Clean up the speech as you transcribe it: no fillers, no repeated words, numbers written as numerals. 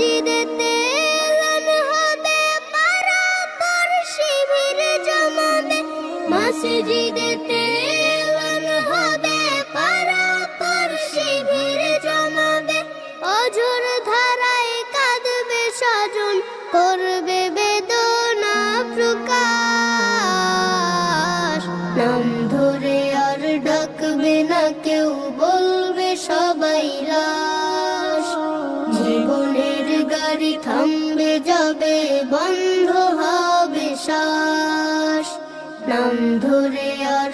মসজিদেতে এলান হবে, পারাপার শিবির জমাবে। মসজিদেতে এলান হবে, পারাপার শিবির জমাবে। অঝোর ধারায় কাঁদবে স্বজন, করবে বেদনা প্রকাশ। নাম ধরে আর ডাকবে না কেউ, বলবে সবাই লাশ। জীবনের গাড়ি থামবে যাবে, বন্ধ হবে শ্বাস। নাম ধরে আর